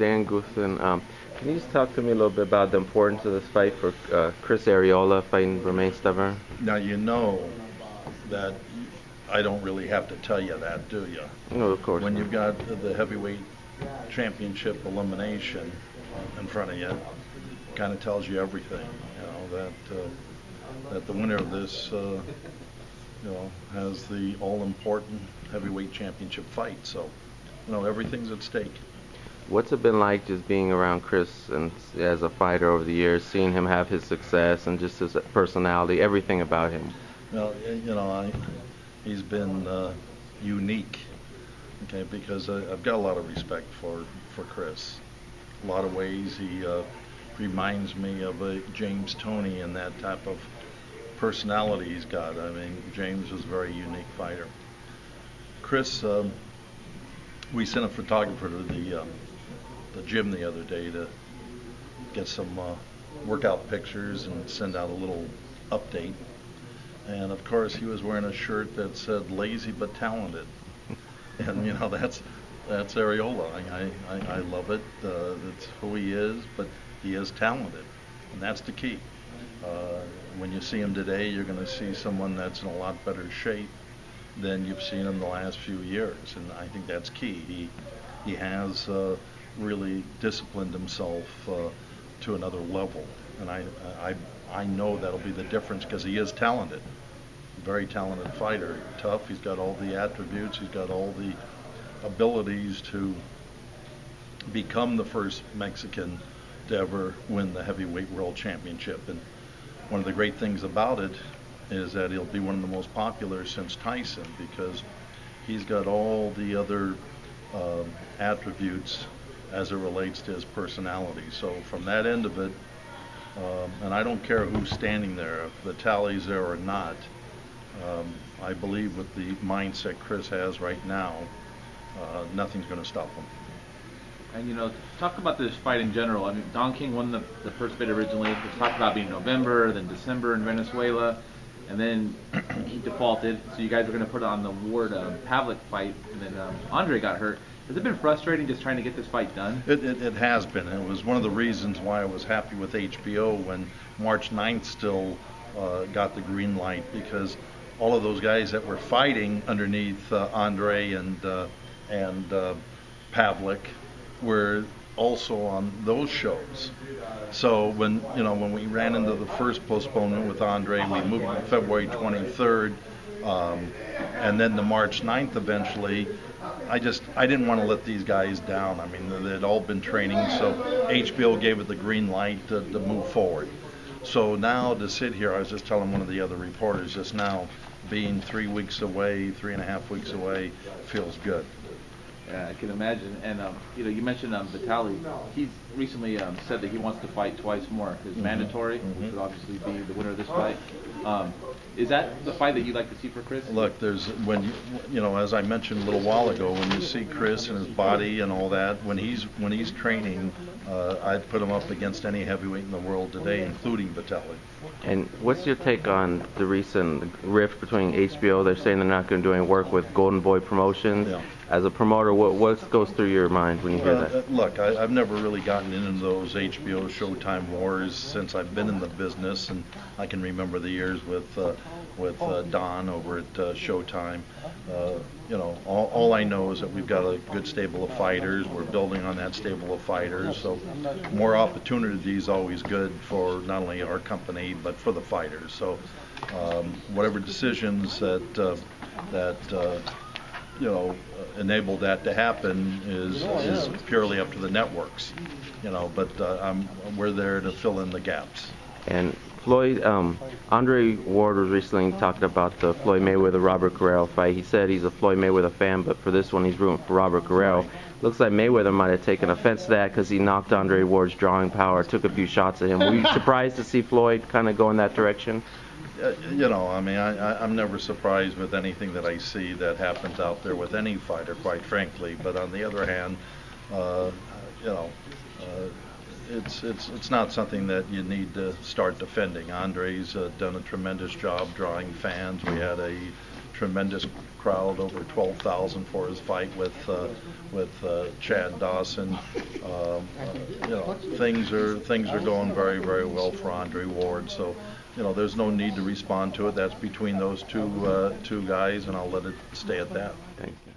Dan Goossen. Can you just talk to me a little bit about the importance of this fight for Chris Arreola fighting Bermane Stiverne? Now you know that I don't really have to tell you that, do you? No, of course When not. you've got the heavyweight championship elimination in front of you, it kind of tells you everything. You know that the winner of this, has the all-important heavyweight championship fight. So, everything's at stake. What's it been like just being around Chris and as a fighter over the years, seeing him have his success and just his personality, everything about him? Well, he's been unique, okay, because I've got a lot of respect for Chris. A lot of ways he reminds me of a James Toney and that type of personality he's got. I mean, James was a very unique fighter. Chris, we sent a photographer to the gym the other day to get some workout pictures and send out a little update. And of course, he was wearing a shirt that said "lazy but talented," and that's Arreola. I love it. That's who he is, but he is talented, and that's the key. When you see him today, you're going to see someone that's in a lot better shape than you've seen him the last few years, and I think that's key. He has really disciplined himself to another level, and I know that'll be the difference because he is talented, very talented fighter, tough. He's got all the attributes. He's got all the abilities to become the first Mexican to ever win the heavyweight world championship. And one of the great things about it is that he'll be one of the most popular since Tyson, because he's got all the other attributes as it relates to his personality. So from that end of it, and I don't care who's standing there, if the tally's there or not, I believe with the mindset Chris has right now, nothing's going to stop him. And talk about this fight in general. I mean, Don King won the first fight originally. It was talked about being November, then December in Venezuela, and then he defaulted. So you guys were going to put it on the Ward Pavlik fight, and then Andre got hurt. Has it been frustrating just trying to get this fight done? It has been. It was one of the reasons why I was happy with HBO when March 9th still got the green light, because all of those guys that were fighting underneath Andre and Pavlik were also on those shows. So when we ran into the first postponement with Andre, we moved to February 23rd, and then the March 9th eventually. I didn't want to let these guys down. I mean, they'd all been training, so HBO gave it the green light to move forward. So now to sit here, I was just telling one of the other reporters just now, being 3 weeks away, 3.5 weeks away, feels good. Yeah, I can imagine. And you mentioned Vitaly. He's recently said that he wants to fight twice more. His mandatory, which would obviously be the winner of this fight. Is that the fight that you'd like to see for Chris? Look, there's as I mentioned a little while ago, when you see Chris and his body and all that, when he's training, I'd put him up against any heavyweight in the world today, including Vitaly. And what's your take on the recent rift between HBO? They're saying they're not going to do any work with Golden Boy Promotions. Yeah. As a promoter, what goes through your mind when you hear that? Look, I've never really gotten into those HBO Showtime wars since I've been in the business, and I can remember the years with Don over at Showtime. All I know is that we've got a good stable of fighters. We're building on that stable of fighters, so more opportunity is always good for not only our company but for the fighters. So whatever decisions that enable that to happen is purely up to the networks, but we're there to fill in the gaps. And Floyd, Andre Ward was recently talking about the Floyd Mayweather-Robert Guerrero fight. He said he's a Floyd Mayweather fan, but for this one he's rooting for Robert Guerrero. Looks like Mayweather might have taken offense to that because he knocked Andre Ward's drawing power, took a few shots at him. Were you surprised to see Floyd kind of go in that direction? I'm never surprised with anything that I see that happens out there with any fighter, quite frankly. But on the other hand, it's not something that you need to start defending. Andre's done a tremendous job drawing fans. We had a tremendous crowd, over 12,000 for his fight with Chad Dawson. Things are going very, very well for Andre Ward. So, there's no need to respond to it. That's between those two guys, and I'll let it stay at that. Thank you.